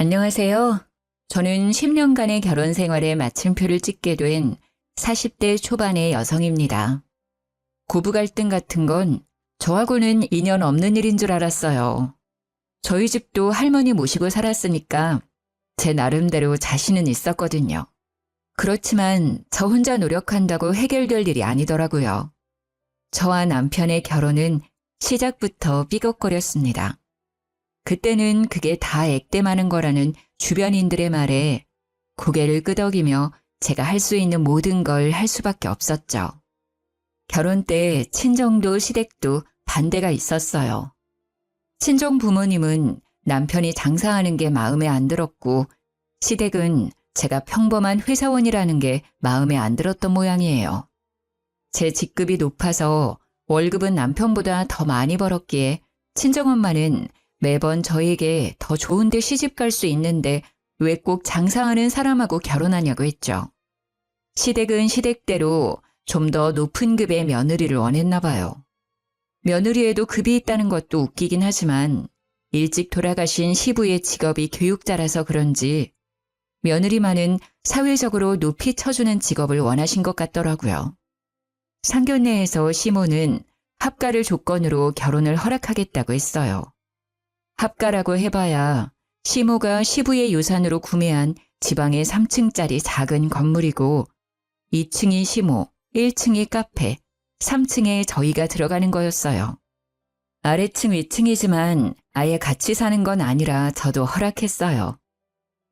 안녕하세요. 저는 10년간의 결혼 생활에 마침표를 찍게 된 40대 초반의 여성입니다. 고부 갈등 같은 건 저하고는 인연 없는 일인 줄 알았어요. 저희 집도 할머니 모시고 살았으니까 제 나름대로 자신은 있었거든요. 그렇지만 저 혼자 노력한다고 해결될 일이 아니더라고요. 저와 남편의 결혼은 시작부터 삐걱거렸습니다. 그때는 그게 다 액땜하는 거라는 주변인들의 말에 고개를 끄덕이며 제가 할 수 있는 모든 걸 할 수밖에 없었죠. 결혼 때 친정도 시댁도 반대가 있었어요. 친정 부모님은 남편이 장사하는 게 마음에 안 들었고 시댁은 제가 평범한 회사원이라는 게 마음에 안 들었던 모양이에요. 제 직급이 높아서 월급은 남편보다 더 많이 벌었기에 친정엄마는 매번 저에게 더 좋은 데 시집 갈 수 있는데 왜 꼭 장사하는 사람하고 결혼하냐고 했죠. 시댁은 시댁대로 좀 더 높은 급의 며느리를 원했나 봐요. 며느리에도 급이 있다는 것도 웃기긴 하지만 일찍 돌아가신 시부의 직업이 교육자라서 그런지 며느리만은 사회적으로 높이 쳐주는 직업을 원하신 것 같더라고요. 상견례에서 시모는 합가를 조건으로 결혼을 허락하겠다고 했어요. 합가라고 해봐야 시모가 시부의 유산으로 구매한 지방의 3층짜리 작은 건물이고 2층이 시모, 1층이 카페, 3층에 저희가 들어가는 거였어요. 아래층 위층이지만 아예 같이 사는 건 아니라 저도 허락했어요.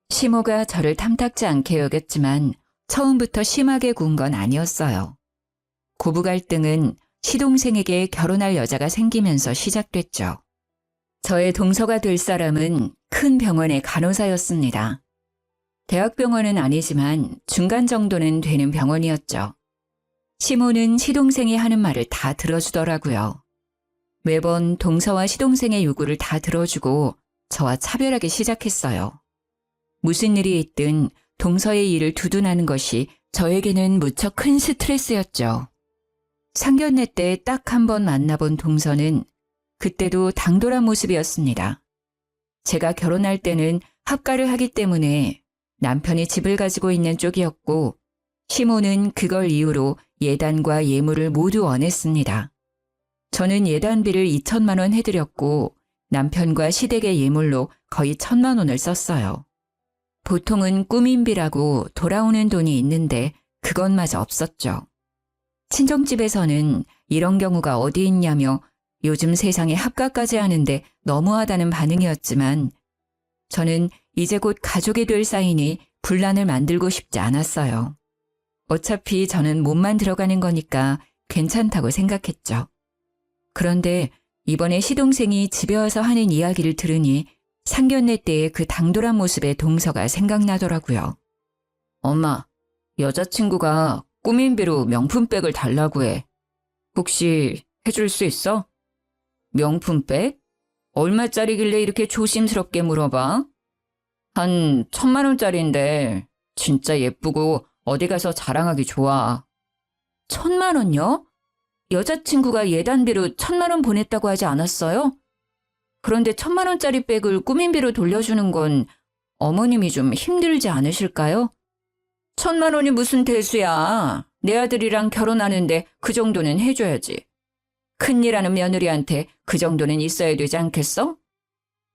시모가 저를 탐탁지 않게 여겼지만 처음부터 심하게 군 건 아니었어요. 고부 갈등은 시동생에게 결혼할 여자가 생기면서 시작됐죠. 저의 동서가 될 사람은 큰 병원의 간호사였습니다. 대학병원은 아니지만 중간 정도는 되는 병원이었죠. 시모는 시동생이 하는 말을 다 들어주더라고요. 매번 동서와 시동생의 요구를 다 들어주고 저와 차별하기 시작했어요. 무슨 일이 있든 동서의 일을 두둔하는 것이 저에게는 무척 큰 스트레스였죠. 상견례 때 딱 한 번 만나본 동서는 그때도 당돌한 모습이었습니다. 제가 결혼할 때는 합가를 하기 때문에 남편이 집을 가지고 있는 쪽이었고 시모는 그걸 이유로 예단과 예물을 모두 원했습니다. 저는 예단비를 2천만 원 해드렸고 남편과 시댁의 예물로 거의 1,000만 원을 썼어요. 보통은 꾸민비라고 돌아오는 돈이 있는데 그것마저 없었죠. 친정집에서는 이런 경우가 어디 있냐며 요즘 세상에 합가까지 하는데 너무하다는 반응이었지만 저는 이제 곧 가족이 될 사이니 분란을 만들고 싶지 않았어요. 어차피 저는 몸만 들어가는 거니까 괜찮다고 생각했죠. 그런데 이번에 시동생이 집에 와서 하는 이야기를 들으니 상견례 때의 그 당돌한 모습의 동서가 생각나더라고요. 엄마, 여자친구가 꾸민비로 명품백을 달라고 해. 혹시 해줄 수 있어? 명품백? 얼마짜리길래 이렇게 조심스럽게 물어봐? 한 1,000만 원짜리인데 진짜 예쁘고 어디 가서 자랑하기 좋아. 1,000만 원요? 여자친구가 예단비로 1,000만 원 보냈다고 하지 않았어요? 그런데 1,000만 원짜리 백을 꾸민비로 돌려주는 건 어머님이 좀 힘들지 않으실까요? 1,000만 원이 무슨 대수야. 내 아들이랑 결혼하는데 그 정도는 해줘야지. 큰일하는 며느리한테 그 정도는 있어야 되지 않겠어?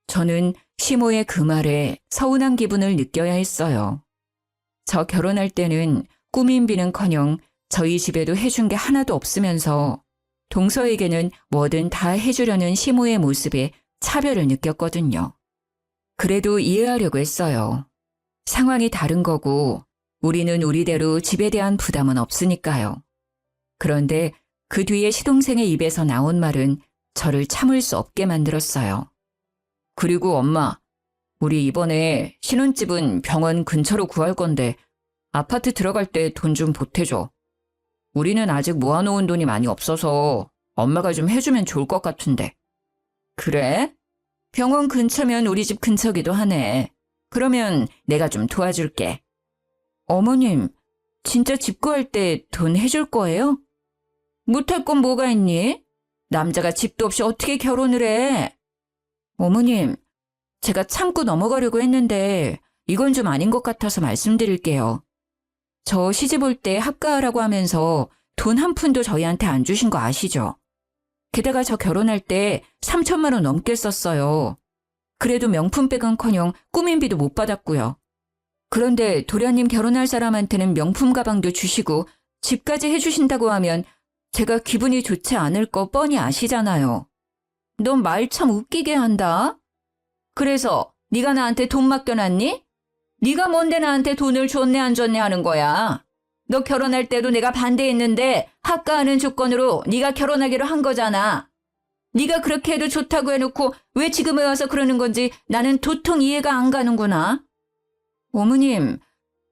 저는 시모의 그 말에 서운한 기분을 느껴야 했어요. 저 결혼할 때는 꾸민비는커녕 저희 집에도 해준 게 하나도 없으면서 동서에게는 뭐든 다 해주려는 시모의 모습에 차별을 느꼈거든요. 그래도 이해하려고 했어요. 상황이 다른 거고 우리는 우리대로 집에 대한 부담은 없으니까요. 그런데 그 뒤에 시동생의 입에서 나온 말은 저를 참을 수 없게 만들었어요. 그리고 엄마, 우리 이번에 신혼집은 병원 근처로 구할 건데 아파트 들어갈 때 돈 좀 보태줘. 우리는 아직 모아놓은 돈이 많이 없어서 엄마가 좀 해주면 좋을 것 같은데. 그래? 병원 근처면 우리 집 근처기도 하네. 그러면 내가 좀 도와줄게. 어머님, 진짜 집 구할 때 돈 해줄 거예요? 못할 건 뭐가 있니? 남자가 집도 없이 어떻게 결혼을 해? 어머님, 제가 참고 넘어가려고 했는데 이건 좀 아닌 것 같아서 말씀드릴게요. 저 시집 올 때 합가하라고 하면서 돈 한 푼도 저희한테 안 주신 거 아시죠? 게다가 저 결혼할 때 3천만 원 넘게 썼어요. 그래도 명품백은커녕 꾸민비도 못 받았고요. 그런데 도련님 결혼할 사람한테는 명품 가방도 주시고 집까지 해주신다고 하면 제가 기분이 좋지 않을 거 뻔히 아시잖아요. 넌 말 참 웃기게 한다. 그래서 네가 나한테 돈 맡겨놨니? 네가 뭔데 나한테 돈을 줬네 안 줬네 하는 거야. 너 결혼할 때도 내가 반대했는데 합가하는 조건으로 네가 결혼하기로 한 거잖아. 네가 그렇게 해도 좋다고 해놓고 왜 지금에 와서 그러는 건지 나는 도통 이해가 안 가는구나. 어머님,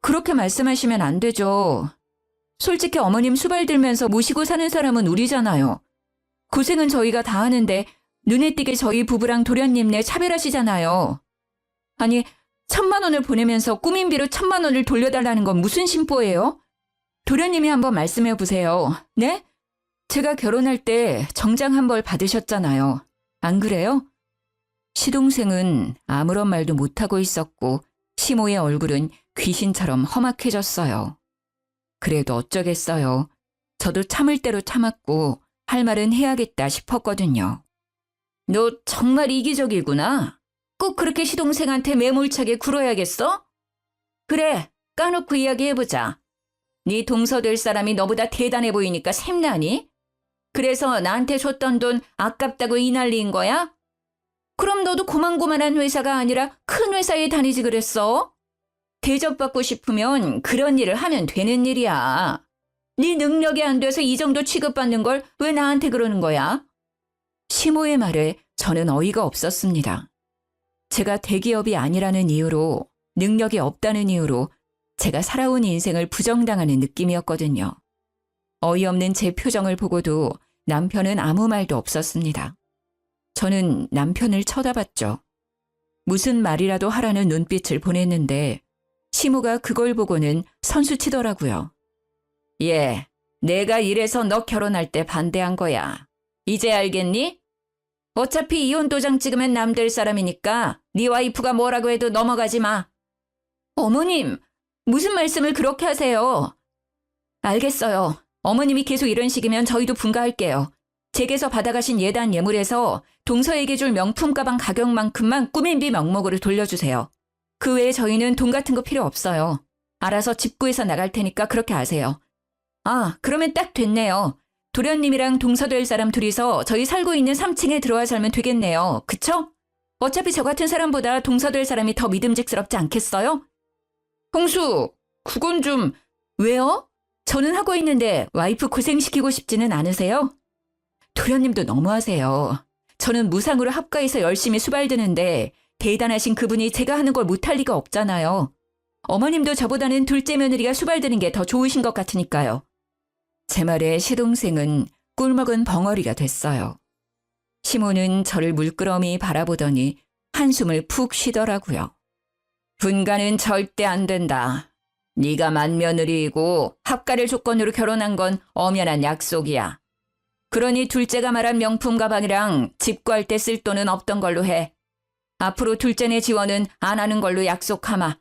그렇게 말씀하시면 안 되죠. 솔직히 어머님 수발 들면서 모시고 사는 사람은 우리잖아요. 고생은 저희가 다 하는데 눈에 띄게 저희 부부랑 도련님네 차별하시잖아요. 아니, 1,000만 원을 보내면서 꾸민비로 1,000만 원을 돌려달라는 건 무슨 심보예요? 도련님이 한번 말씀해 보세요. 네? 제가 결혼할 때 정장 한 벌 받으셨잖아요. 안 그래요? 시동생은 아무런 말도 못하고 있었고 시모의 얼굴은 귀신처럼 험악해졌어요. 그래도 어쩌겠어요. 저도 참을 대로 참았고 할 말은 해야겠다 싶었거든요. 너 정말 이기적이구나. 꼭 그렇게 시동생한테 매몰차게 굴어야겠어? 그래, 까놓고 이야기해보자. 네 동서될 사람이 너보다 대단해 보이니까 샘나니? 그래서 나한테 줬던 돈 아깝다고 이 난리인 거야? 그럼 너도 고만고만한 회사가 아니라 큰 회사에 다니지 그랬어? 대접받고 싶으면 그런 일을 하면 되는 일이야. 네 능력이 안 돼서 이 정도 취급받는 걸 왜 나한테 그러는 거야? 시모의 말에 저는 어이가 없었습니다. 제가 대기업이 아니라는 이유로, 능력이 없다는 이유로 제가 살아온 인생을 부정당하는 느낌이었거든요. 어이없는 제 표정을 보고도 남편은 아무 말도 없었습니다. 저는 남편을 쳐다봤죠. 무슨 말이라도 하라는 눈빛을 보냈는데 시모가 그걸 보고는 선수치더라고요. 예, 내가 이래서 너 결혼할 때 반대한 거야. 이제 알겠니? 어차피 이혼 도장 찍으면 남될 사람이니까 네 와이프가 뭐라고 해도 넘어가지 마. 어머님, 무슨 말씀을 그렇게 하세요? 알겠어요. 어머님이 계속 이런 식이면 저희도 분가할게요. 제게서 받아가신 예단 예물에서 동서에게 줄 명품 가방 가격만큼만 꾸민비 명목으로 돌려주세요. 그 외에 저희는 돈 같은 거 필요 없어요. 알아서 집 구해서 나갈 테니까 그렇게 아세요. 아, 그러면 딱 됐네요. 도련님이랑 동서될 사람 둘이서 저희 살고 있는 3층에 들어와 살면 되겠네요. 그쵸? 어차피 저 같은 사람보다 동서될 사람이 더 믿음직스럽지 않겠어요? 홍수, 그건 좀... 왜요? 저는 하고 있는데 와이프 고생시키고 싶지는 않으세요? 도련님도 너무하세요. 저는 무상으로 합가해서 열심히 수발드는데 대단하신 그분이 제가 하는 걸 못할 리가 없잖아요. 어머님도 저보다는 둘째 며느리가 수발드는 게 더 좋으신 것 같으니까요. 제 말에 시동생은 꿀먹은 벙어리가 됐어요. 시모는 저를 물끄러미 바라보더니 한숨을 푹 쉬더라고요. 분가는 절대 안 된다. 네가 맏며느리이고 합가를 조건으로 결혼한 건 엄연한 약속이야. 그러니 둘째가 말한 명품 가방이랑 집 구할 때 쓸 돈은 없던 걸로 해. 앞으로 둘째네 지원은 안 하는 걸로 약속하마.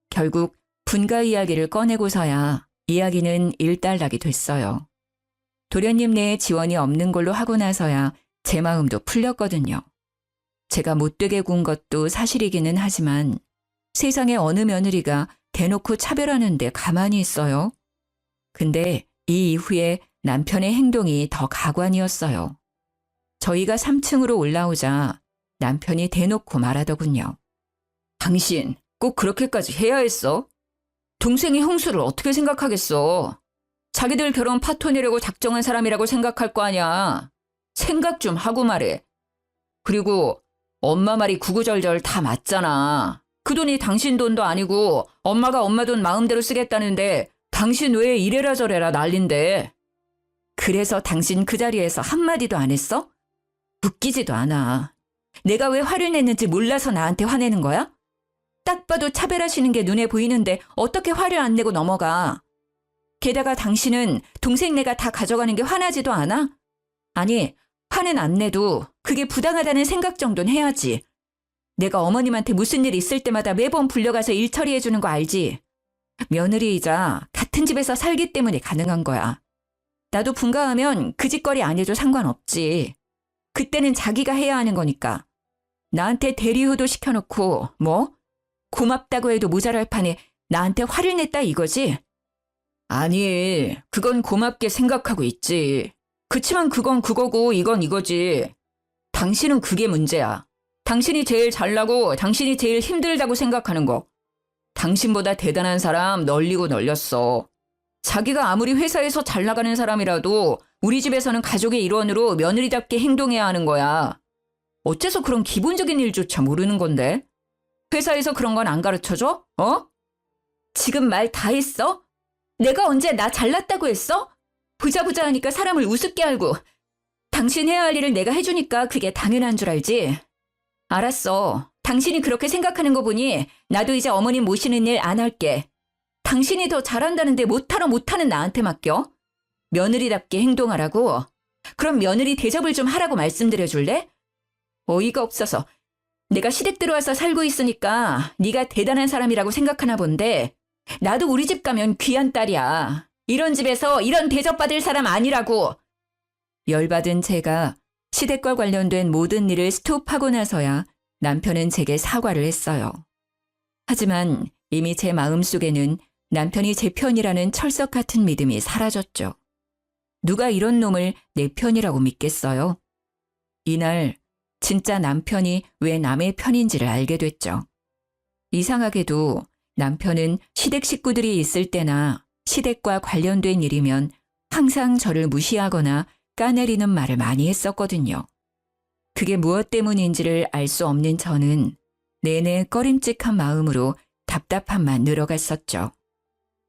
결국 분가 이야기를 꺼내고서야 이야기는 일단락이 됐어요. 도련님네의 지원이 없는 걸로 하고 나서야 제 마음도 풀렸거든요. 제가 못되게 군 것도 사실이기는 하지만 세상에 어느 며느리가 대놓고 차별하는데 가만히 있어요? 근데 이 이후에 남편의 행동이 더 가관이었어요. 저희가 3층으로 올라오자 남편이 대놓고 말하더군요. 당신 꼭 그렇게까지 해야 했어? 동생이 형수를 어떻게 생각하겠어? 자기들 결혼 파토내려고 작정한 사람이라고 생각할 거 아니야. 생각 좀 하고 말해. 그리고 엄마 말이 구구절절 다 맞잖아. 그 돈이 당신 돈도 아니고 엄마가 엄마 돈 마음대로 쓰겠다는데 당신 왜 이래라 저래라 난린데. 그래서 당신 그 자리에서 한마디도 안 했어? 웃기지도 않아. 내가 왜 화를 냈는지 몰라서 나한테 화내는 거야? 딱 봐도 차별하시는 게 눈에 보이는데 어떻게 화를 안 내고 넘어가? 게다가 당신은 동생네가 다 가져가는 게 화나지도 않아? 아니, 화는 안 내도 그게 부당하다는 생각 정도는 해야지. 내가 어머님한테 무슨 일 있을 때마다 매번 불려가서 일 처리해 주는 거 알지? 며느리이자 같은 집에서 살기 때문에 가능한 거야. 나도 분가하면 그 짓거리 안 해도 상관없지. 그때는 자기가 해야 하는 거니까. 나한테 대리효도 시켜놓고 뭐? 고맙다고 해도 모자랄 판에 나한테 화를 냈다 이거지? 아니, 그건 고맙게 생각하고 있지. 그치만 그건 그거고 이건 이거지. 당신은 그게 문제야. 당신이 제일 잘나고 당신이 제일 힘들다고 생각하는 거. 당신보다 대단한 사람 널리고 널렸어. 자기가 아무리 회사에서 잘 나가는 사람이라도 우리 집에서는 가족의 일원으로 며느리답게 행동해야 하는 거야. 어째서 그런 기본적인 일조차 모르는 건데? 회사에서 그런 건 안 가르쳐줘? 어? 지금 말 다 했어? 내가 언제 나 잘났다고 했어? 부자부자 하니까 사람을 우습게 알고 당신 해야 할 일을 내가 해주니까 그게 당연한 줄 알지? 알았어. 당신이 그렇게 생각하는 거 보니 나도 이제 어머님 모시는 일 안 할게. 당신이 더 잘한다는데 못하는 나한테 맡겨? 며느리답게 행동하라고? 그럼 며느리 대접을 좀 하라고 말씀드려줄래? 어이가 없어서 내가 시댁 들어와서 살고 있으니까 네가 대단한 사람이라고 생각하나 본데 나도 우리 집 가면 귀한 딸이야. 이런 집에서 이런 대접받을 사람 아니라고. 열받은 제가 시댁과 관련된 모든 일을 스톱하고 나서야 남편은 제게 사과를 했어요. 하지만 이미 제 마음속에는 남편이 제 편이라는 철석 같은 믿음이 사라졌죠. 누가 이런 놈을 내 편이라고 믿겠어요? 이날 진짜 남편이 왜 남의 편인지를 알게 됐죠. 이상하게도 남편은 시댁 식구들이 있을 때나 시댁과 관련된 일이면 항상 저를 무시하거나 까내리는 말을 많이 했었거든요. 그게 무엇 때문인지를 알 수 없는 저는 내내 꺼림칙한 마음으로 답답함만 늘어갔었죠.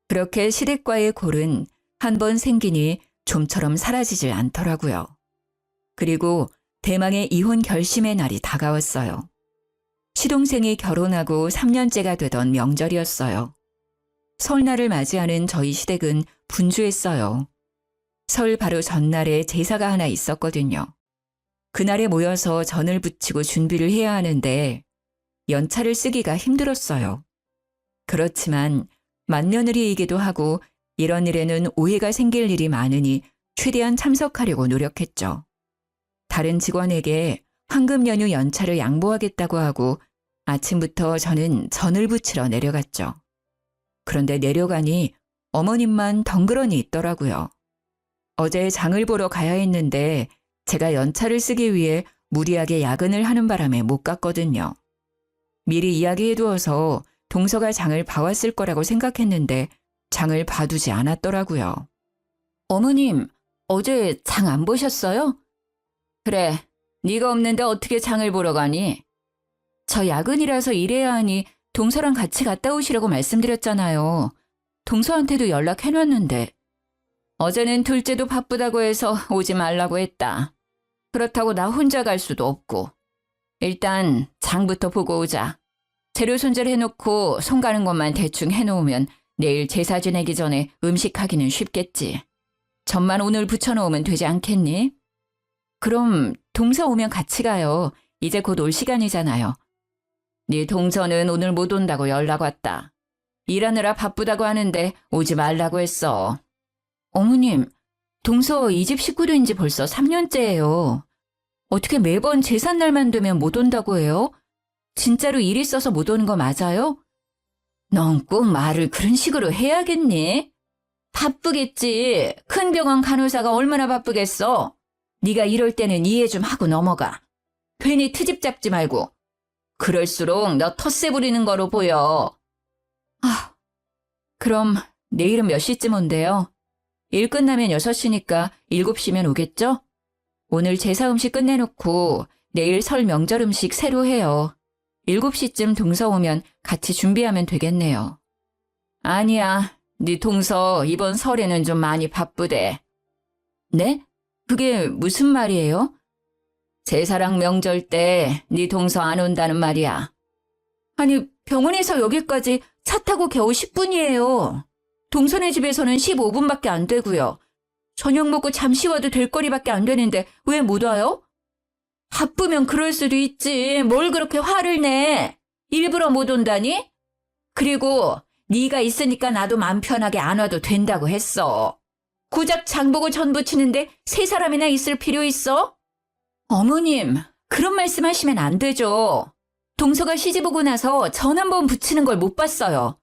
그렇게 시댁과의 골은 한 번 생기니 좀처럼 사라지질 않더라고요. 그리고 대망의 이혼 결심의 날이 다가왔어요. 시동생이 결혼하고 3년째가 되던 명절이었어요. 설날을 맞이하는 저희 시댁은 분주했어요. 설 바로 전날에 제사가 하나 있었거든요. 그날에 모여서 전을 부치고 준비를 해야 하는데 연차를 쓰기가 힘들었어요. 그렇지만 맏며느리이기도 하고 이런 일에는 오해가 생길 일이 많으니 최대한 참석하려고 노력했죠. 다른 직원에게 황금 연휴 연차를 양보하겠다고 하고 아침부터 저는 전을 부치러 내려갔죠. 그런데 내려가니 어머님만 덩그러니 있더라고요. 어제 장을 보러 가야 했는데 제가 연차를 쓰기 위해 무리하게 야근을 하는 바람에 못 갔거든요. 미리 이야기해두어서 동서가 장을 봐왔을 거라고 생각했는데 장을 봐두지 않았더라고요. 어머님, 어제 장 안 보셨어요? 그래, 네가 없는데 어떻게 장을 보러 가니? 저 야근이라서 일해야 하니 동서랑 같이 갔다 오시라고 말씀드렸잖아요. 동서한테도 연락해놨는데. 어제는 둘째도 바쁘다고 해서 오지 말라고 했다. 그렇다고 나 혼자 갈 수도 없고. 일단 장부터 보고 오자. 재료 손질해놓고 손 가는 것만 대충 해놓으면 내일 제사 지내기 전에 음식하기는 쉽겠지. 전만 오늘 부쳐놓으면 되지 않겠니? 그럼 동서 오면 같이 가요. 이제 곧 올 시간이잖아요. 네 동서는 오늘 못 온다고 연락 왔다. 일하느라 바쁘다고 하는데 오지 말라고 했어. 어머님, 동서 이 집 식구된 지 벌써 3년째예요. 어떻게 매번 제삿날만 되면 못 온다고 해요? 진짜로 일 있어서 못 오는 거 맞아요? 넌 꼭 말을 그런 식으로 해야겠니? 바쁘겠지. 큰 병원 간호사가 얼마나 바쁘겠어. 네가 이럴 때는 이해 좀 하고 넘어가. 괜히 트집 잡지 말고. 그럴수록 너 텃세 부리는 거로 보여. 아, 그럼 내일은 몇 시쯤 온대요? 일 끝나면 6시니까 7시면 오겠죠? 오늘 제사 음식 끝내놓고 내일 설 명절 음식 새로 해요. 7시쯤 동서 오면 같이 준비하면 되겠네요. 아니야, 네 동서 이번 설에는 좀 많이 바쁘대. 네? 그게 무슨 말이에요? 제사랑 명절 때 네 동서 안 온다는 말이야. 아니, 병원에서 여기까지 차 타고 겨우 10분이에요. 동서네 집에서는 15분밖에 안 되고요. 저녁 먹고 잠시 와도 될 거리밖에 안 되는데 왜 못 와요? 바쁘면 그럴 수도 있지. 뭘 그렇게 화를 내? 일부러 못 온다니? 그리고 네가 있으니까 나도 맘 편하게 안 와도 된다고 했어. 고작 장보고 전 부치는데 세 사람이나 있을 필요 있어? 어머님, 그런 말씀하시면 안 되죠. 동서가 시집 오고 나서 전 한 번 부치는 걸 못 봤어요.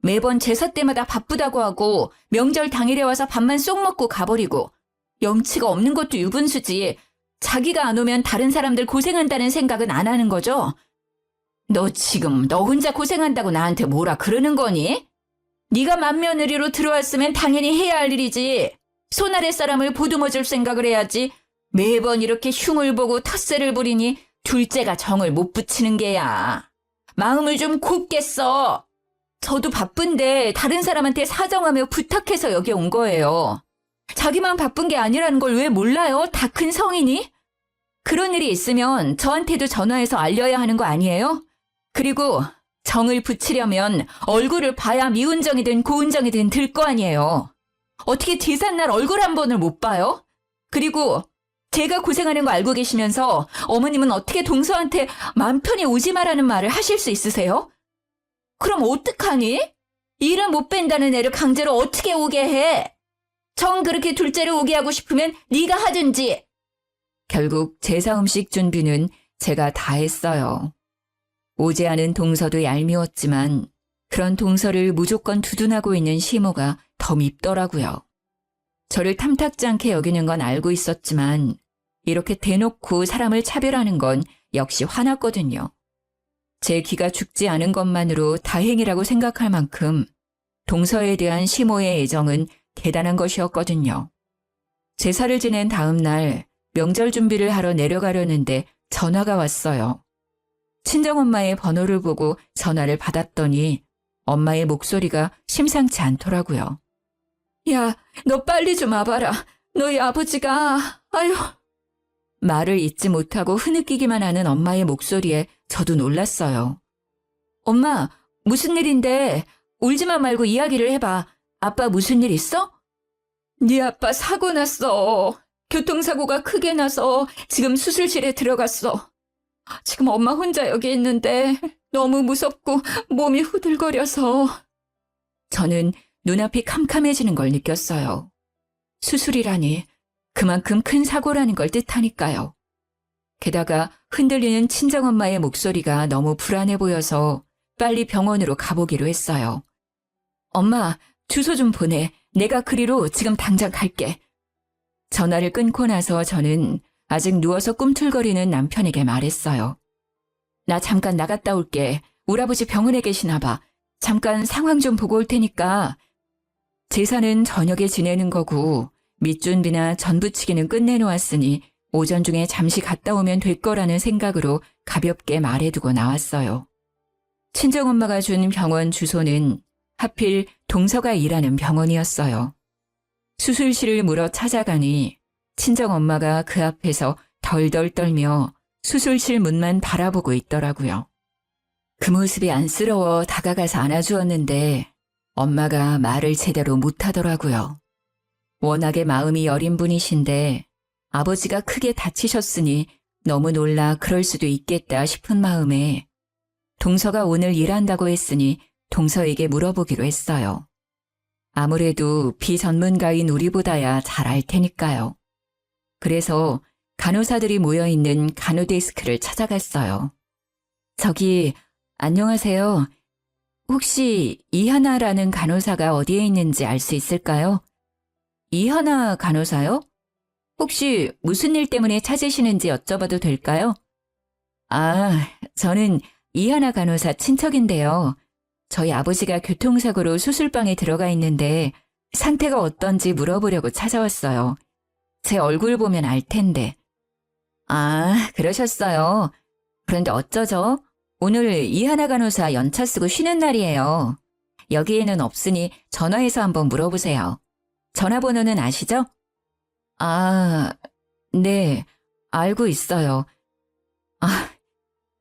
매번 제사 때마다 바쁘다고 하고 명절 당일에 와서 밥만 쏙 먹고 가버리고 염치가 없는 것도 유분수지. 자기가 안 오면 다른 사람들 고생한다는 생각은 안 하는 거죠? 너 지금 너 혼자 고생한다고 나한테 뭐라 그러는 거니? 네가 맏며느리로 들어왔으면 당연히 해야 할 일이지. 손아래 사람을 보듬어 줄 생각을 해야지. 매번 이렇게 흉을 보고 텃세를 부리니 둘째가 정을 못 붙이는 게야. 마음을 좀 곱게 써. 저도 바쁜데 다른 사람한테 사정하며 부탁해서 여기 온 거예요. 자기만 바쁜 게 아니라는 걸 왜 몰라요? 다 큰 성인이? 그런 일이 있으면 저한테도 전화해서 알려야 하는 거 아니에요? 그리고 정을 붙이려면 얼굴을 봐야 미운정이든 고운정이든 들 거 아니에요. 어떻게 제삿날 얼굴 한 번을 못 봐요? 그리고 제가 고생하는 거 알고 계시면서 어머님은 어떻게 동서한테 맘 편히 오지 마라는 말을 하실 수 있으세요? 그럼 어떡하니? 일은 못 뺀다는 애를 강제로 어떻게 오게 해? 정 그렇게 둘째를 오게 하고 싶으면 네가 하든지. 결국 제사 음식 준비는 제가 다 했어요. 오지 않은 동서도 얄미웠지만 그런 동서를 무조건 두둔하고 있는 시모가 더 밉더라고요. 저를 탐탁지 않게 여기는 건 알고 있었지만 이렇게 대놓고 사람을 차별하는 건 역시 화났거든요. 제 기가 죽지 않은 것만으로 다행이라고 생각할 만큼 동서에 대한 시모의 애정은 대단한 것이었거든요. 제사를 지낸 다음 날 명절 준비를 하러 내려가려는데 전화가 왔어요. 친정엄마의 번호를 보고 전화를 받았더니 엄마의 목소리가 심상치 않더라고요. 야, 너 빨리 좀 와봐라. 너희 아버지가, 아유. 말을 잇지 못하고 흐느끼기만 하는 엄마의 목소리에 저도 놀랐어요. 엄마, 무슨 일인데? 울지만 말고 이야기를 해봐. 아빠 무슨 일 있어? 네 아빠 사고 났어. 교통사고가 크게 나서 지금 수술실에 들어갔어. 지금 엄마 혼자 여기 있는데 너무 무섭고 몸이 후들거려서. 저는 눈앞이 캄캄해지는 걸 느꼈어요. 수술이라니 그만큼 큰 사고라는 걸 뜻하니까요. 게다가 흔들리는 친정엄마의 목소리가 너무 불안해 보여서 빨리 병원으로 가보기로 했어요. 엄마, 주소 좀 보내. 내가 그리로 지금 당장 갈게. 전화를 끊고 나서 저는 아직 누워서 꿈틀거리는 남편에게 말했어요. 나 잠깐 나갔다 올게. 우리 아버지 병원에 계시나 봐. 잠깐 상황 좀 보고 올 테니까. 제사는 저녁에 지내는 거고 밑준비나 전부치기는 끝내놓았으니 오전 중에 잠시 갔다 오면 될 거라는 생각으로 가볍게 말해두고 나왔어요. 친정엄마가 준 병원 주소는 하필 동서가 일하는 병원이었어요. 수술실을 물어 찾아가니 친정엄마가 그 앞에서 덜덜 떨며 수술실 문만 바라보고 있더라고요. 그 모습이 안쓰러워 다가가서 안아주었는데 엄마가 말을 제대로 못하더라고요. 워낙에 마음이 여린 분이신데 아버지가 크게 다치셨으니 너무 놀라 그럴 수도 있겠다 싶은 마음에 동서가 오늘 일한다고 했으니 동서에게 물어보기로 했어요. 아무래도 비전문가인 우리보다야 잘 알 테니까요. 그래서 간호사들이 모여있는 간호데스크를 찾아갔어요. 저기, 안녕하세요. 혹시 이하나라는 간호사가 어디에 있는지 알 수 있을까요? 이하나 간호사요? 혹시 무슨 일 때문에 찾으시는지 여쭤봐도 될까요? 아, 저는 이하나 간호사 친척인데요. 저희 아버지가 교통사고로 수술방에 들어가 있는데 상태가 어떤지 물어보려고 찾아왔어요. 제 얼굴 보면 알 텐데. 아, 그러셨어요. 그런데 어쩌죠? 오늘 이하나 간호사 연차 쓰고 쉬는 날이에요. 여기에는 없으니 전화해서 한번 물어보세요. 전화번호는 아시죠? 아, 네, 알고 있어요. 아,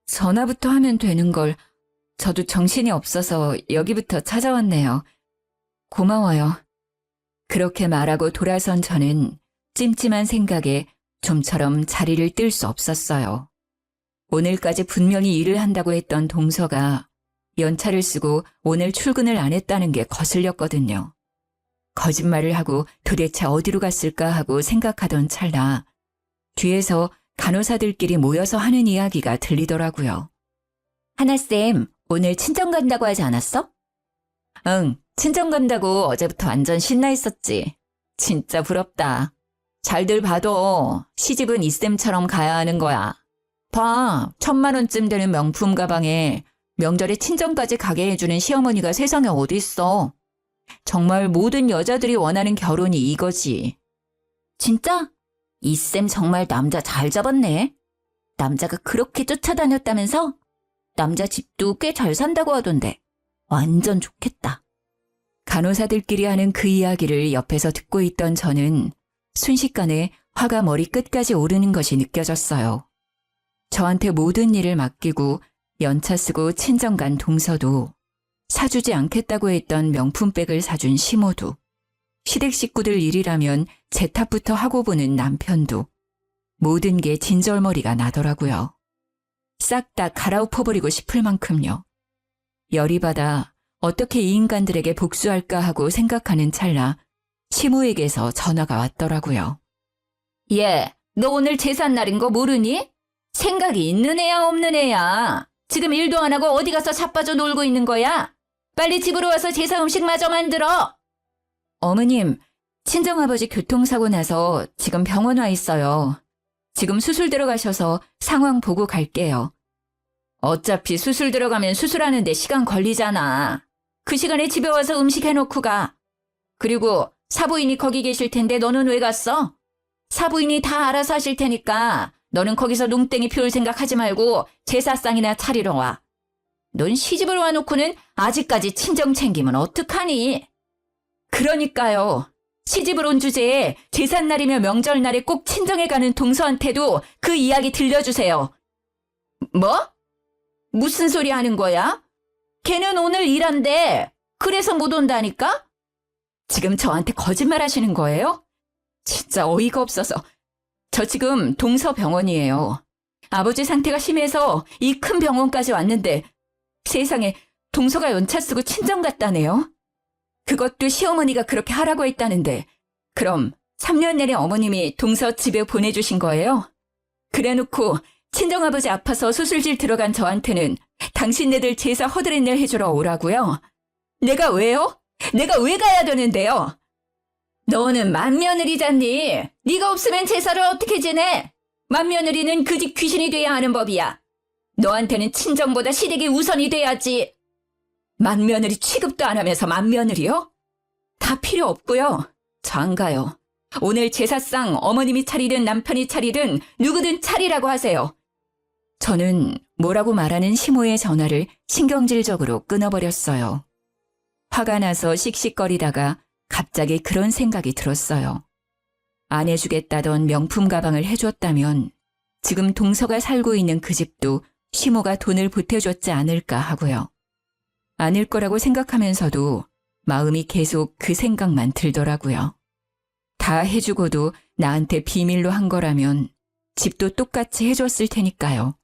전화부터 하면 되는 걸 저도 정신이 없어서 여기부터 찾아왔네요. 고마워요. 그렇게 말하고 돌아선 저는 찜찜한 생각에 좀처럼 자리를 뜰 수 없었어요. 오늘까지 분명히 일을 한다고 했던 동서가 연차를 쓰고 오늘 출근을 안 했다는 게 거슬렸거든요. 거짓말을 하고 도대체 어디로 갔을까 하고 생각하던 찰나 뒤에서 간호사들끼리 모여서 하는 이야기가 들리더라고요. 하나쌤, 오늘 친정 간다고 하지 않았어? 응, 친정 간다고 어제부터 완전 신나 있었지. 진짜 부럽다. 잘들 봐도 시집은 이쌤처럼 가야 하는 거야. 봐, 1,000만 원쯤 되는 명품 가방에 명절에 친정까지 가게 해주는 시어머니가 세상에 어디 있어. 정말 모든 여자들이 원하는 결혼이 이거지. 진짜? 이쌤 정말 남자 잘 잡았네. 남자가 그렇게 쫓아다녔다면서? 남자 집도 꽤 잘 산다고 하던데. 완전 좋겠다. 간호사들끼리 하는 그 이야기를 옆에서 듣고 있던 저는 순식간에 화가 머리 끝까지 오르는 것이 느껴졌어요. 저한테 모든 일을 맡기고 연차 쓰고 친정 간 동서도 사주지 않겠다고 했던 명품백을 사준 시모도 시댁 식구들 일이라면 제 탓부터 하고 보는 남편도 모든 게 진절머리가 나더라고요. 싹 다 갈아엎어버리고 싶을 만큼요. 열이 받아 어떻게 이 인간들에게 복수할까 하고 생각하는 찰나 시모에게서 전화가 왔더라고요. 얘, 너 오늘 제삿날인 거 모르니? 생각이 있는 애야 없는 애야? 지금 일도 안 하고 어디 가서 자빠져 놀고 있는 거야? 빨리 집으로 와서 제사 음식 마저 만들어. 어머님, 친정아버지 교통사고 나서 지금 병원 와 있어요. 지금 수술 들어가셔서 상황 보고 갈게요. 어차피 수술 들어가면 수술하는데 시간 걸리잖아. 그 시간에 집에 와서 음식 해놓고 가. 그리고 사부인이 거기 계실 텐데 너는 왜 갔어? 사부인이 다 알아서 하실 테니까 너는 거기서 농땡이 피울 생각하지 말고 제사상이나 차리러 와. 넌 시집을 와놓고는 아직까지 친정 챙기면 어떡하니? 그러니까요. 시집을 온 주제에 제삿날이며 명절날에 꼭 친정에 가는 동서한테도 그 이야기 들려주세요. 뭐? 무슨 소리 하는 거야? 걔는 오늘 일한대. 그래서 못 온다니까? 지금 저한테 거짓말 하시는 거예요? 진짜 어이가 없어서. 저 지금 동서병원이에요. 아버지 상태가 심해서 이 큰 병원까지 왔는데 세상에 동서가 연차 쓰고 친정 갔다네요. 그것도 시어머니가 그렇게 하라고 했다는데 그럼 3년 내내 어머님이 동서 집에 보내주신 거예요? 그래놓고 친정아버지 아파서 수술실 들어간 저한테는 당신네들 제사 허드렛일 해주러 오라고요? 내가 왜요? 내가 왜 가야 되는데요? 너는 맏며느리잖니. 네가 없으면 제사를 어떻게 지내? 맏며느리는 그 집 귀신이 돼야 하는 법이야. 너한테는 친정보다 시댁이 우선이 돼야지. 맏며느리 취급도 안 하면서 맏며느리요? 다 필요 없고요. 저 안 가요. 오늘 제사상 어머님이 차리든 남편이 차리든 누구든 차리라고 하세요. 저는 뭐라고 말하는 시모의 전화를 신경질적으로 끊어버렸어요. 화가 나서 씩씩거리다가 갑자기 그런 생각이 들었어요. 안 해주겠다던 명품 가방을 해줬다면 지금 동서가 살고 있는 그 집도 시모가 돈을 보태줬지 않을까 하고요. 아닐 거라고 생각하면서도 마음이 계속 그 생각만 들더라고요. 다 해주고도 나한테 비밀로 한 거라면 집도 똑같이 해줬을 테니까요.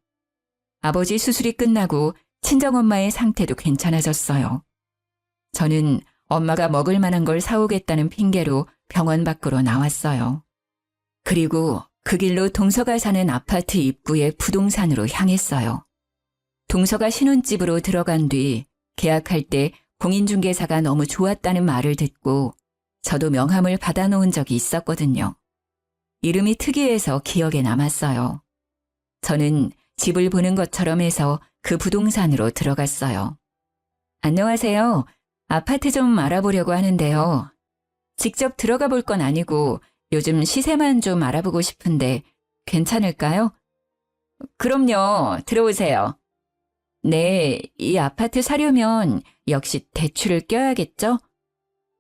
아버지 수술이 끝나고 친정엄마의 상태도 괜찮아졌어요. 저는 엄마가 먹을 만한 걸 사오겠다는 핑계로 병원 밖으로 나왔어요. 그리고 그 길로 동서가 사는 아파트 입구의 부동산으로 향했어요. 동서가 신혼집으로 들어간 뒤 계약할 때 공인중개사가 너무 좋았다는 말을 듣고 저도 명함을 받아놓은 적이 있었거든요. 이름이 특이해서 기억에 남았어요. 저는 집을 보는 것처럼 해서 그 부동산으로 들어갔어요. 안녕하세요. 아파트 좀 알아보려고 하는데요. 직접 들어가 볼 건 아니고 요즘 시세만 좀 알아보고 싶은데 괜찮을까요? 그럼요. 들어오세요. 네, 이 아파트 사려면 역시 대출을 껴야겠죠?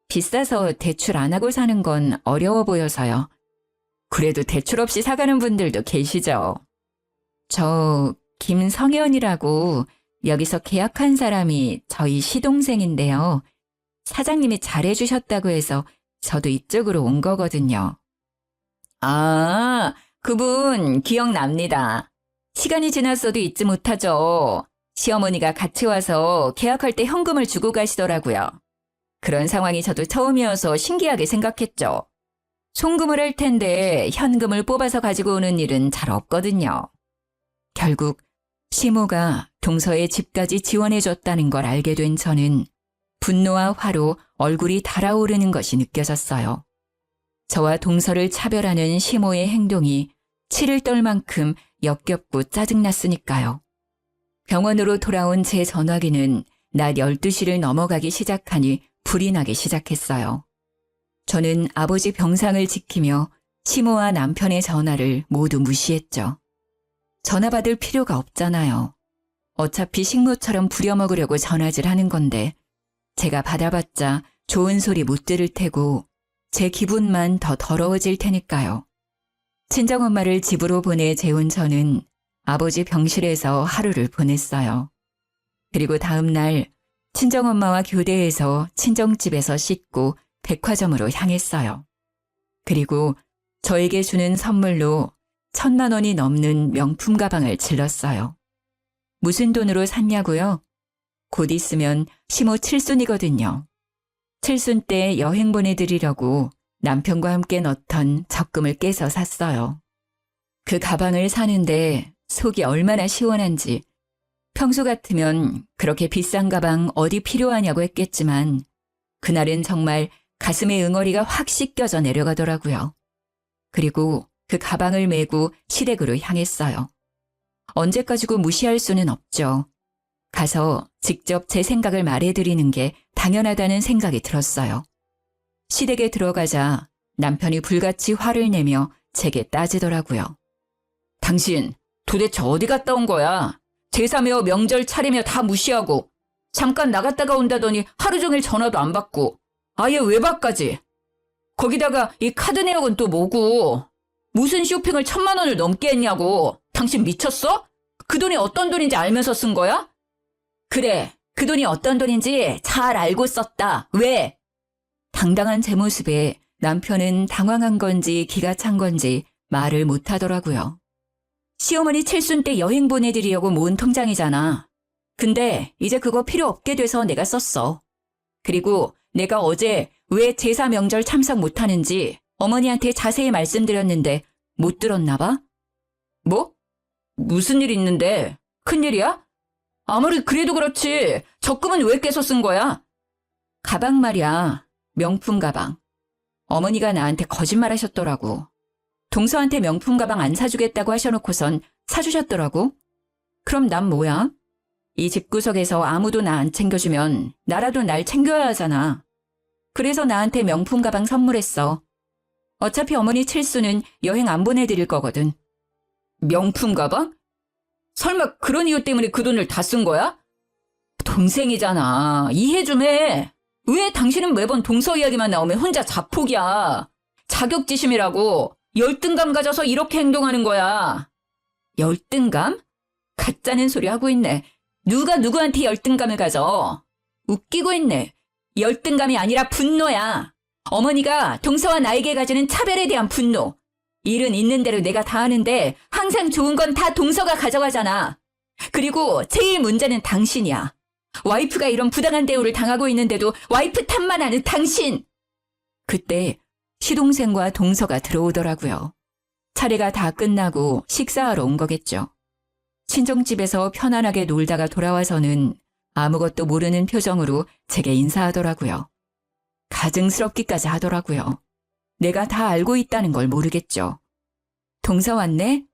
비싸서 대출 안 하고 사는 건 어려워 보여서요. 그래도 대출 없이 사가는 분들도 계시죠? 저 김성현이라고 여기서 계약한 사람이 저희 시동생인데요. 사장님이 잘해주셨다고 해서 저도 이쪽으로 온 거거든요. 아, 그분 기억납니다. 시간이 지났어도 잊지 못하죠. 시어머니가 같이 와서 계약할 때 현금을 주고 가시더라고요. 그런 상황이 저도 처음이어서 신기하게 생각했죠. 송금을 할 텐데 현금을 뽑아서 가지고 오는 일은 잘 없거든요. 결국 시모가 동서의 집까지 지원해줬다는 걸 알게 된 저는 분노와 화로 얼굴이 달아오르는 것이 느껴졌어요. 저와 동서를 차별하는 시모의 행동이 치를 떨 만큼 역겹고 짜증났으니까요. 병원으로 돌아온 제 전화기는 낮 12시를 넘어가기 시작하니 불이 나기 시작했어요. 저는 아버지 병상을 지키며 시모와 남편의 전화를 모두 무시했죠. 전화 받을 필요가 없잖아요. 어차피 식모처럼 부려먹으려고 전화질 하는 건데 제가 받아봤자 좋은 소리 못 들을 테고 제 기분만 더 더러워질 테니까요. 친정엄마를 집으로 보내 재운 저는 아버지 병실에서 하루를 보냈어요. 그리고 다음 날 친정엄마와 교대해서 친정집에서 씻고 백화점으로 향했어요. 그리고 저에게 주는 선물로 1,000만 원이 넘는 명품 가방을 질렀어요. 무슨 돈으로 샀냐고요? 곧 있으면 시모 칠순이거든요. 칠순 때 여행 보내드리려고 남편과 함께 넣던 적금을 깨서 샀어요. 그 가방을 사는데 속이 얼마나 시원한지 평소 같으면 그렇게 비싼 가방 어디 필요하냐고 했겠지만 그날은 정말 가슴에 응어리가 확 씻겨져 내려가더라고요. 그리고 그 가방을 메고 시댁으로 향했어요. 언제까지고 무시할 수는 없죠. 가서 직접 제 생각을 말해드리는 게 당연하다는 생각이 들었어요. 시댁에 들어가자 남편이 불같이 화를 내며 제게 따지더라고요. 당신 도대체 어디 갔다 온 거야? 제사며 명절 차리며 다 무시하고 잠깐 나갔다가 온다더니 하루 종일 전화도 안 받고 아예 외박까지. 거기다가 이 카드 내역은 또 뭐고? 무슨 쇼핑을 1,000만 원을 넘게 했냐고. 당신 미쳤어? 그 돈이 어떤 돈인지 알면서 쓴 거야? 그래, 그 돈이 어떤 돈인지 잘 알고 썼다. 왜? 당당한 제 모습에 남편은 당황한 건지 기가 찬 건지 말을 못 하더라고요. 시어머니 칠순 때 여행 보내드리려고 모은 통장이잖아. 근데 이제 그거 필요 없게 돼서 내가 썼어. 그리고 내가 어제 왜 제사 명절 참석 못하는지 어머니한테 자세히 말씀드렸는데 못 들었나 봐? 뭐? 무슨 일 있는데? 큰일이야? 아무리 그래도 그렇지. 적금은 왜 깨서 쓴 거야? 가방 말이야. 명품 가방. 어머니가 나한테 거짓말 하셨더라고. 동서한테 명품 가방 안 사주겠다고 하셔놓고선 사주셨더라고. 그럼 난 뭐야? 이 집구석에서 아무도 나 안 챙겨주면 나라도 날 챙겨야 하잖아. 그래서 나한테 명품 가방 선물했어. 어차피 어머니 칠수는 여행 안 보내드릴 거거든. 명품 가방? 설마 그런 이유 때문에 그 돈을 다 쓴 거야? 동생이잖아. 이해 좀 해. 왜 당신은 매번 동서 이야기만 나오면 혼자 자폭이야. 자격지심이라고. 열등감 가져서 이렇게 행동하는 거야. 열등감? 가짜는 소리 하고 있네. 누가 누구한테 열등감을 가져? 웃기고 있네. 열등감이 아니라 분노야. 어머니가 동서와 나에게 가지는 차별에 대한 분노. 일은 있는 대로 내가 다 하는데 항상 좋은 건 다 동서가 가져가잖아. 그리고 제일 문제는 당신이야. 와이프가 이런 부당한 대우를 당하고 있는데도 와이프 탓만 하는 당신. 그때 시동생과 동서가 들어오더라고요. 차례가 다 끝나고 식사하러 온 거겠죠. 친정집에서 편안하게 놀다가 돌아와서는 아무것도 모르는 표정으로 제게 인사하더라고요. 가증스럽기까지 하더라고요. 내가 다 알고 있다는 걸 모르겠죠. 동서 왔네?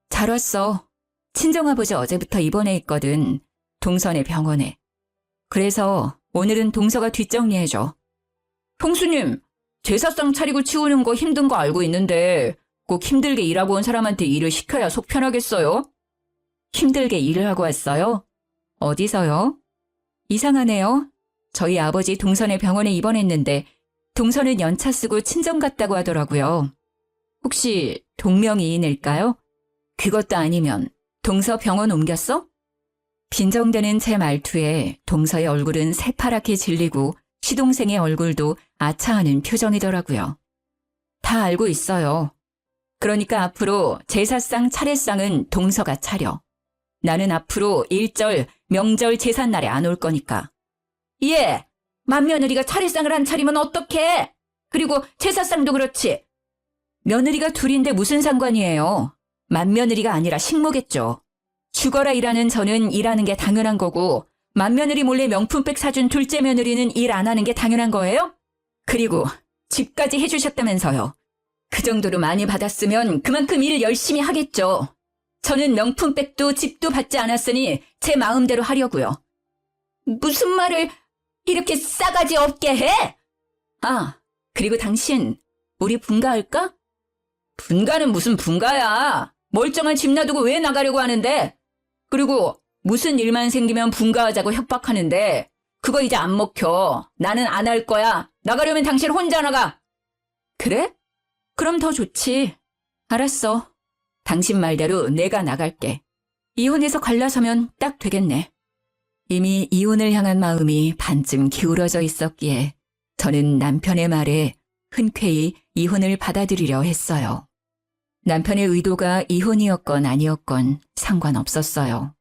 잘 왔어. 친정아버지 어제부터 입원해 있거든. 동선의 병원에. 그래서 오늘은 동서가 뒷정리해줘. 형수님, 제사상 차리고 치우는 거 힘든 거 알고 있는데 꼭 힘들게 일하고 온 사람한테 일을 시켜야 속 편하겠어요? 힘들게 일을 하고 왔어요? 어디서요? 이상하네요. 저희 아버지 동선의 병원에 입원했는데 동선은 연차 쓰고 친정 갔다고 하더라고요. 혹시 동명이인일까요? 그것도 아니면 동서 병원 옮겼어? 빈정대는 제 말투에 동서의 얼굴은 새파랗게 질리고 시동생의 얼굴도 아차하는 표정이더라고요. 다 알고 있어요. 그러니까 앞으로 제사상 차례상은 동서가 차려. 나는 앞으로 일절, 명절 제삿날에 안 올 거니까. 예, 맏며느리가 차례상을 안 차리면 어떡해? 그리고 제사상도 그렇지. 며느리가 둘인데 무슨 상관이에요? 맏며느리가 아니라 식모겠죠. 죽어라 일하는 저는 일하는 게 당연한 거고 맏며느리 몰래 명품백 사준 둘째 며느리는 일 안 하는 게 당연한 거예요? 그리고 집까지 해주셨다면서요. 그 정도로 많이 받았으면 그만큼 일을 열심히 하겠죠. 저는 명품백도 집도 받지 않았으니 제 마음대로 하려고요. 무슨 말을 이렇게 싸가지 없게 해? 아, 그리고 당신 우리 분가할까? 분가는 무슨 분가야. 멀쩡한 집 놔두고 왜 나가려고 하는데? 그리고 무슨 일만 생기면 분가하자고 협박하는데 그거 이제 안 먹혀. 나는 안 할 거야. 나가려면 당신 혼자 나가. 그래? 그럼 더 좋지. 알았어. 당신 말대로 내가 나갈게. 이혼해서 갈라서면 딱 되겠네. 이미 이혼을 향한 마음이 반쯤 기울어져 있었기에 저는 남편의 말에 흔쾌히 이혼을 받아들이려 했어요. 남편의 의도가 이혼이었건 아니었건 상관없었어요.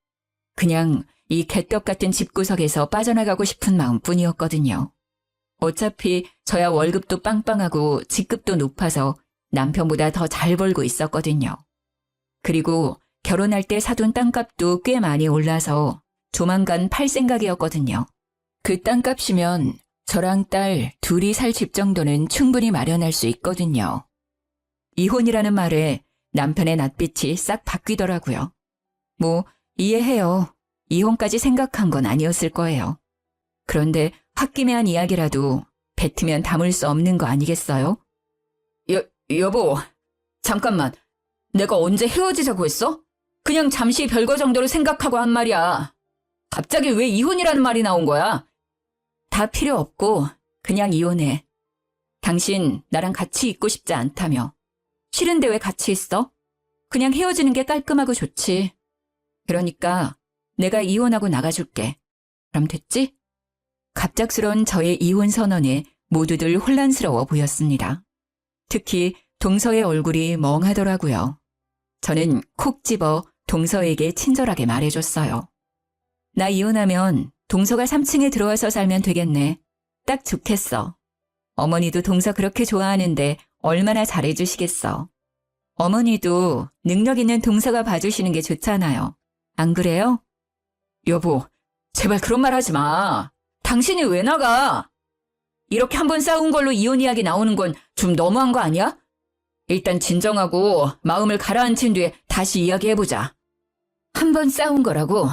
그냥 이 개떡 같은 집구석에서 빠져나가고 싶은 마음뿐이었거든요. 어차피 저야 월급도 빵빵하고 직급도 높아서 남편보다 더 잘 벌고 있었거든요. 그리고 결혼할 때 사둔 땅값도 꽤 많이 올라서 조만간 팔 생각이었거든요. 그 땅값이면 저랑 딸 둘이 살 집 정도는 충분히 마련할 수 있거든요. 이혼이라는 말에 남편의 낯빛이 싹 바뀌더라고요. 뭐 이해해요. 이혼까지 생각한 건 아니었을 거예요. 그런데 홧김에한 이야기라도 뱉으면 담을 수 없는 거 아니겠어요? 여보, 잠깐만. 내가 언제 헤어지자고 했어? 그냥 잠시 별거 정도로 생각하고 한 말이야. 갑자기 왜 이혼이라는 말이 나온 거야? 다 필요 없고 그냥 이혼해. 당신 나랑 같이 있고 싶지 않다며. 싫은데 왜 같이 있어? 그냥 헤어지는 게 깔끔하고 좋지. 그러니까 내가 이혼하고 나가줄게. 그럼 됐지? 갑작스런 저의 이혼 선언에 모두들 혼란스러워 보였습니다. 특히 동서의 얼굴이 멍하더라고요. 저는 콕 집어 동서에게 친절하게 말해줬어요. 나 이혼하면 동서가 3층에 들어와서 살면 되겠네. 딱 좋겠어. 어머니도 동서 그렇게 좋아하는데 얼마나 잘해주시겠어. 어머니도 능력 있는 동서가 봐주시는 게 좋잖아요. 안 그래요? 여보, 제발 그런 말 하지 마. 당신이 왜 나가? 이렇게 한번 싸운 걸로 이혼 이야기 나오는 건 좀 너무한 거 아니야? 일단 진정하고 마음을 가라앉힌 뒤에 다시 이야기해보자. 한 번 싸운 거라고?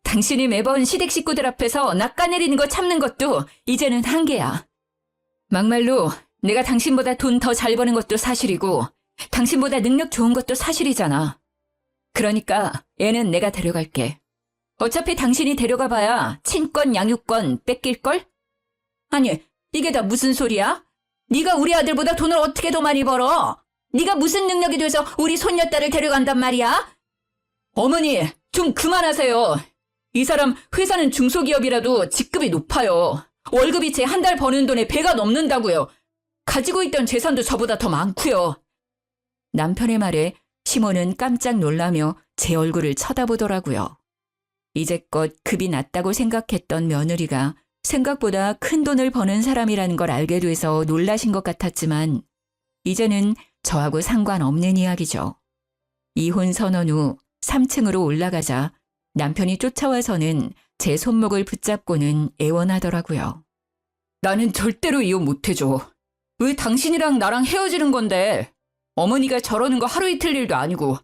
당신이 매번 시댁 식구들 앞에서 낚아내리는 거 참는 것도 이제는 한계야. 막말로 내가 당신보다 돈 더 잘 버는 것도 사실이고 당신보다 능력 좋은 것도 사실이잖아. 그러니까 애는 내가 데려갈게. 어차피 당신이 데려가봐야 친권 양육권 뺏길걸? 아니, 이게 다 무슨 소리야? 네가 우리 아들보다 돈을 어떻게 더 많이 벌어? 네가 무슨 능력이 돼서 우리 손녀딸을 데려간단 말이야? 어머니, 좀 그만하세요. 이 사람 회사는 중소기업이라도 직급이 높아요. 월급이 제 한 달 버는 돈에 배가 넘는다고요. 가지고 있던 재산도 저보다 더 많고요. 남편의 말에 시몬은 깜짝 놀라며 제 얼굴을 쳐다보더라고요. 이제껏 급이 낮다고 생각했던 며느리가 생각보다 큰 돈을 버는 사람이라는 걸 알게 돼서 놀라신 것 같았지만 이제는 저하고 상관없는 이야기죠. 이혼 선언 후 3층으로 올라가자 남편이 쫓아와서는 제 손목을 붙잡고는 애원하더라고요. 나는 절대로 이혼 못해줘. 왜 당신이랑 나랑 헤어지는 건데? 어머니가 저러는 거 하루 이틀 일도 아니고.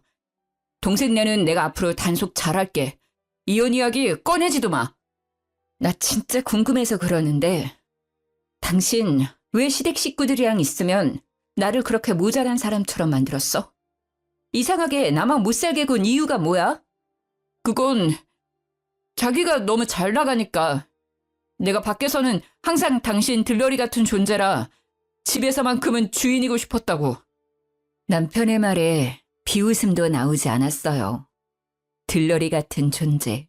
동생네는 내가 앞으로 단속 잘할게. 이혼 이야기 꺼내지도 마. 나 진짜 궁금해서 그러는데 당신 왜 시댁 식구들이랑 있으면 나를 그렇게 모자란 사람처럼 만들었어? 이상하게 나만 못 살게 군 이유가 뭐야? 그건 자기가 너무 잘 나가니까. 내가 밖에서는 항상 당신 들러리 같은 존재라 집에서만큼은 주인이고 싶었다고. 남편의 말에 비웃음도 나오지 않았어요. 들러리 같은 존재.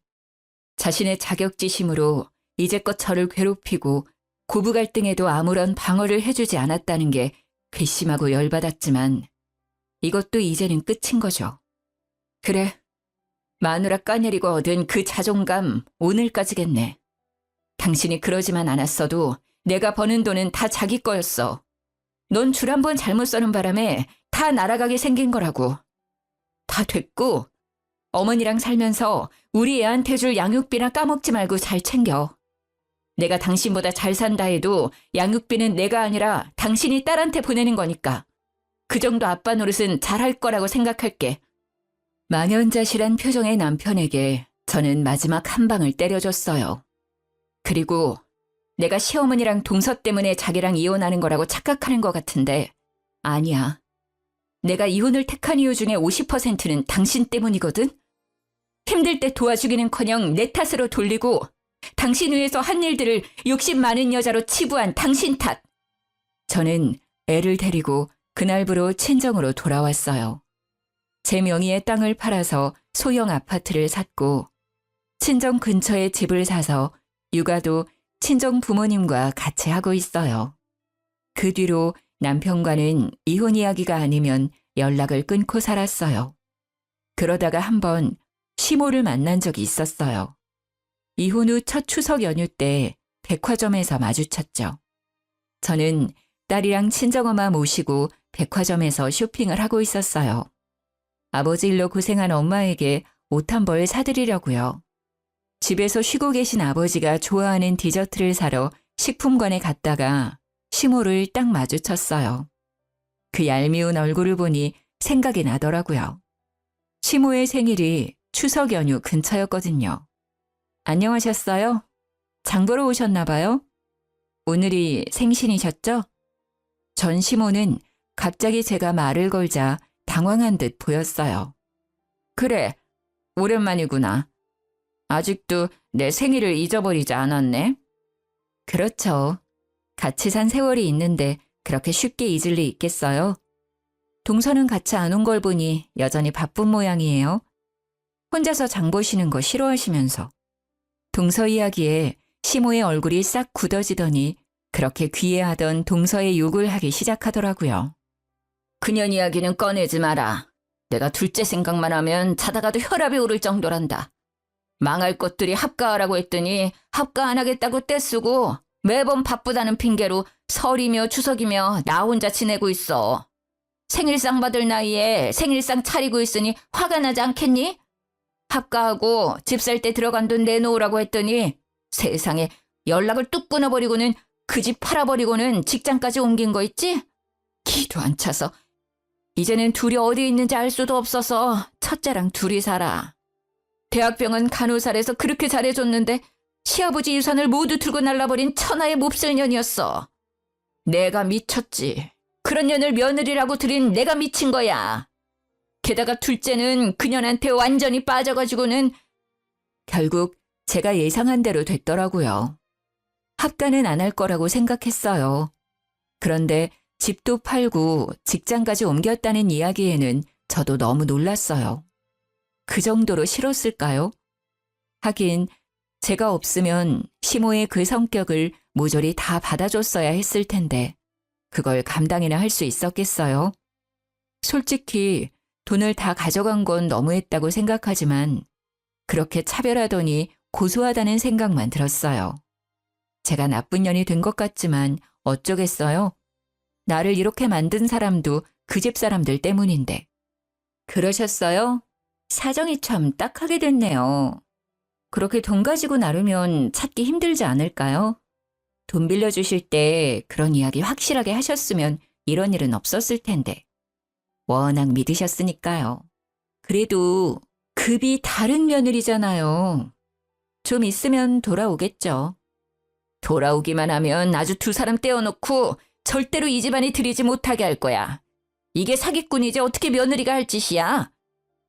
자신의 자격지심으로 이제껏 저를 괴롭히고 고부 갈등에도 아무런 방어를 해주지 않았다는 게 괘씸하고 열받았지만 이것도 이제는 끝인 거죠. 그래, 마누라 까내리고 얻은 그 자존감 오늘까지겠네. 당신이 그러지만 않았어도 내가 버는 돈은 다 자기 거였어. 넌 줄 한 번 잘못 써는 바람에 다 날아가게 생긴 거라고. 다 됐고 어머니랑 살면서 우리 애한테 줄 양육비나 까먹지 말고 잘 챙겨. 내가 당신보다 잘 산다 해도 양육비는 내가 아니라 당신이 딸한테 보내는 거니까. 그 정도 아빠 노릇은 잘할 거라고 생각할게. 망연자실한 표정의 남편에게 저는 마지막 한 방을 때려줬어요. 그리고 내가 시어머니랑 동서 때문에 자기랑 이혼하는 거라고 착각하는 것 같은데 아니야. 내가 이혼을 택한 이유 중에 50%는 당신 때문이거든? 힘들 때 도와주기는커녕 내 탓으로 돌리고 당신 위해서 한 일들을 욕심 많은 여자로 치부한 당신 탓. 저는 애를 데리고 그날부로 친정으로 돌아왔어요. 제 명의의 땅을 팔아서 소형 아파트를 샀고 친정 근처에 집을 사서 육아도 친정 부모님과 같이 하고 있어요. 그 뒤로 남편과는 이혼 이야기가 아니면 연락을 끊고 살았어요. 그러다가 한번 시모를 만난 적이 있었어요. 이혼 후 첫 추석 연휴 때 백화점에서 마주쳤죠. 저는 딸이랑 친정엄마 모시고 백화점에서 쇼핑을 하고 있었어요. 아버지 일로 고생한 엄마에게 옷 한 벌 사드리려고요. 집에서 쉬고 계신 아버지가 좋아하는 디저트를 사러 식품관에 갔다가 시모를 딱 마주쳤어요. 그 얄미운 얼굴을 보니 생각이 나더라고요. 시모의 생일이 추석 연휴 근처였거든요. 안녕하셨어요? 장 보러 오셨나 봐요? 오늘이 생신이셨죠? 전 시모는 갑자기 제가 말을 걸자 당황한 듯 보였어요. 그래, 오랜만이구나. 아직도 내 생일을 잊어버리지 않았네. 그렇죠. 같이 산 세월이 있는데 그렇게 쉽게 잊을 리 있겠어요? 동서는 같이 안 온 걸 보니 여전히 바쁜 모양이에요. 혼자서 장 보시는 거 싫어하시면서. 동서 이야기에 시모의 얼굴이 싹 굳어지더니 그렇게 귀해하던 동서의 욕을 하기 시작하더라고요. 그년 이야기는 꺼내지 마라. 내가 둘째 생각만 하면 자다가도 혈압이 오를 정도란다. 망할 것들이 합가하라고 했더니 합가 안 하겠다고 떼쓰고 매번 바쁘다는 핑계로 설이며 추석이며 나 혼자 지내고 있어. 생일상 받을 나이에 생일상 차리고 있으니 화가 나지 않겠니? 합가하고 집 살 때 들어간 돈 내놓으라고 했더니 세상에 연락을 뚝 끊어버리고는 그 집 팔아버리고는 직장까지 옮긴 거 있지? 기도 안 차서. 이제는 둘이 어디 있는지 알 수도 없어서 첫째랑 둘이 살아. 대학병원 간호사래서 그렇게 잘해줬는데 시아버지 유산을 모두 들고 날라버린 천하의 몹쓸 년이었어. 내가 미쳤지. 그런 년을 며느리라고 들인 내가 미친 거야. 게다가 둘째는 그년한테 완전히 빠져가지고는 결국 제가 예상한 대로 됐더라고요. 합가는 안 할 거라고 생각했어요. 그런데 집도 팔고 직장까지 옮겼다는 이야기에는 저도 너무 놀랐어요. 그 정도로 싫었을까요? 하긴 제가 없으면 시모의 그 성격을 모조리 다 받아줬어야 했을 텐데 그걸 감당이나 할 수 있었겠어요? 솔직히 돈을 다 가져간 건 너무했다고 생각하지만 그렇게 차별하더니 고소하다는 생각만 들었어요. 제가 나쁜 년이 된 것 같지만 어쩌겠어요? 나를 이렇게 만든 사람도 그 집 사람들 때문인데. 그러셨어요? 사정이 참 딱하게 됐네요. 그렇게 돈 가지고 나르면 찾기 힘들지 않을까요? 돈 빌려주실 때 그런 이야기 확실하게 하셨으면 이런 일은 없었을 텐데. 워낙 믿으셨으니까요. 그래도 급이 다른 며느리잖아요. 좀 있으면 돌아오겠죠. 돌아오기만 하면 아주 두 사람 떼어놓고 절대로 이 집안이 들이지 못하게 할 거야. 이게 사기꾼이지 어떻게 며느리가 할 짓이야.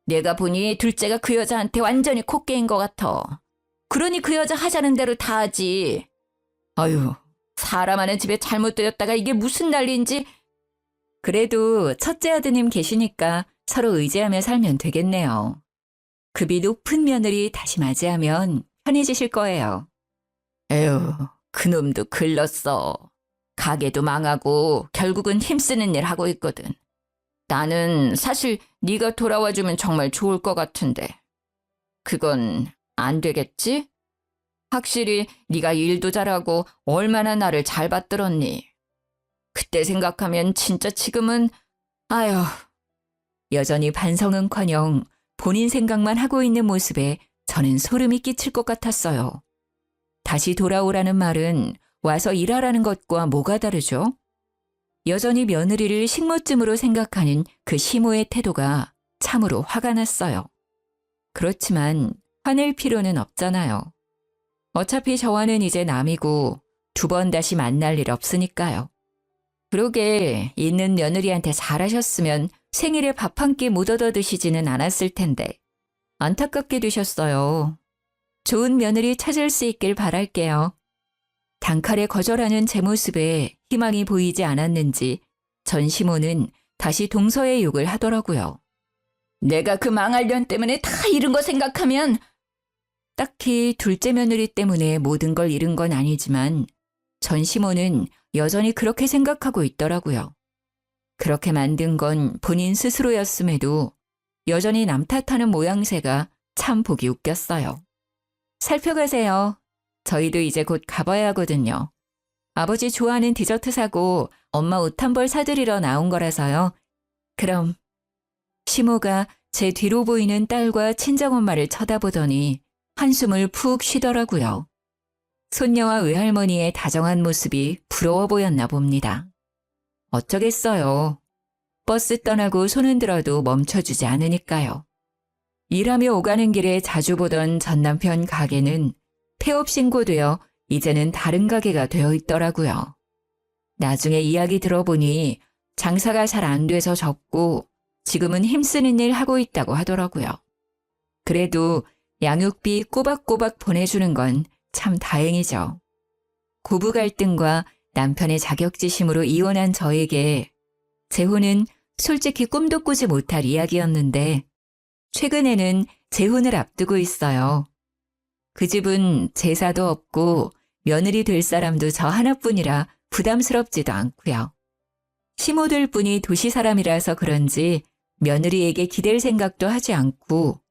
내가 보니 둘째가 그 여자한테 완전히 콧개인 것 같아. 그러니 그 여자 하자는 대로 다 하지. 아유, 사람 하는 집에 잘못 들였다가 이게 무슨 난리인지. 그래도 첫째 아드님 계시니까 서로 의지하며 살면 되겠네요. 급이 높은 며느리 다시 맞이하면 편해지실 거예요. 에휴, 그놈도 글렀어. 가게도 망하고 결국은 힘쓰는 일 하고 있거든. 나는 사실 네가 돌아와주면 정말 좋을 것 같은데. 그건 안 되겠지? 확실히 네가 일도 잘하고 얼마나 나를 잘 받들었니. 그때 생각하면 진짜 지금은 아휴. 여전히 반성은커녕 본인 생각만 하고 있는 모습에 저는 소름이 끼칠 것 같았어요. 다시 돌아오라는 말은 와서 일하라는 것과 뭐가 다르죠? 여전히 며느리를 식모쯤으로 생각하는 그 시모의 태도가 참으로 화가 났어요. 그렇지만 화낼 필요는 없잖아요. 어차피 저와는 이제 남이고 2번 다시 만날 일 없으니까요. 그러게 있는 며느리한테 잘하셨으면 생일에 밥 한 끼 못 얻어 드시지는 않았을 텐데 안타깝게 되셨어요. 좋은 며느리 찾을 수 있길 바랄게요. 단칼에 거절하는 제 모습에 희망이 보이지 않았는지 전 시모는 다시 동서의 욕을 하더라고요. 내가 그 망할 년 때문에 다 잃은 거 생각하면 딱히 둘째 며느리 때문에 모든 걸 잃은 건 아니지만 전 시모는 여전히 그렇게 생각하고 있더라고요. 그렇게 만든 건 본인 스스로였음에도 여전히 남 탓하는 모양새가 참 보기 웃겼어요. 살펴가세요. 저희도 이제 곧 가봐야 하거든요. 아버지 좋아하는 디저트 사고 엄마 옷 한 벌 사드리러 나온 거라서요. 그럼. 시모가 제 뒤로 보이는 딸과 친정엄마를 쳐다보더니 한숨을 푹 쉬더라고요. 손녀와 외할머니의 다정한 모습이 부러워 보였나 봅니다. 어쩌겠어요. 버스 떠나고 손 흔들어도 멈춰주지 않으니까요. 일하며 오가는 길에 자주 보던 전 남편 가게는 폐업 신고되어 이제는 다른 가게가 되어 있더라고요. 나중에 이야기 들어보니 장사가 잘 안 돼서 접고 지금은 힘쓰는 일 하고 있다고 하더라고요. 그래도 양육비 꼬박꼬박 보내주는 건 참 다행이죠. 고부 갈등과 남편의 자격지심으로 이혼한 저에게 재혼은 솔직히 꿈도 꾸지 못할 이야기였는데 최근에는 재혼을 앞두고 있어요. 그 집은 제사도 없고 며느리 될 사람도 저 하나뿐이라 부담스럽지도 않고요. 시모들 뿐이 도시 사람이라서 그런지 며느리에게 기댈 생각도 하지 않고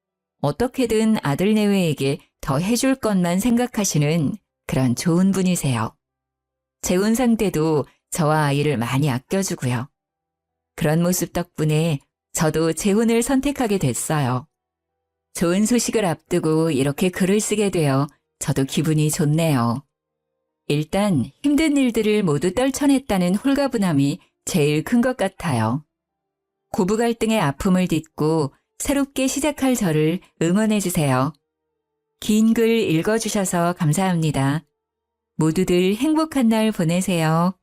어떻게든 아들 내외에게 더 해줄 것만 생각하시는 그런 좋은 분이세요. 재혼 상태도 저와 아이를 많이 아껴주고요. 그런 모습 덕분에 저도 재혼을 선택하게 됐어요. 좋은 소식을 앞두고 이렇게 글을 쓰게 되어 저도 기분이 좋네요. 일단 힘든 일들을 모두 떨쳐냈다는 홀가분함이 제일 큰 것 같아요. 고부 갈등의 아픔을 딛고 새롭게 시작할 저를 응원해주세요. 긴 글 읽어주셔서 감사합니다. 모두들 행복한 날 보내세요.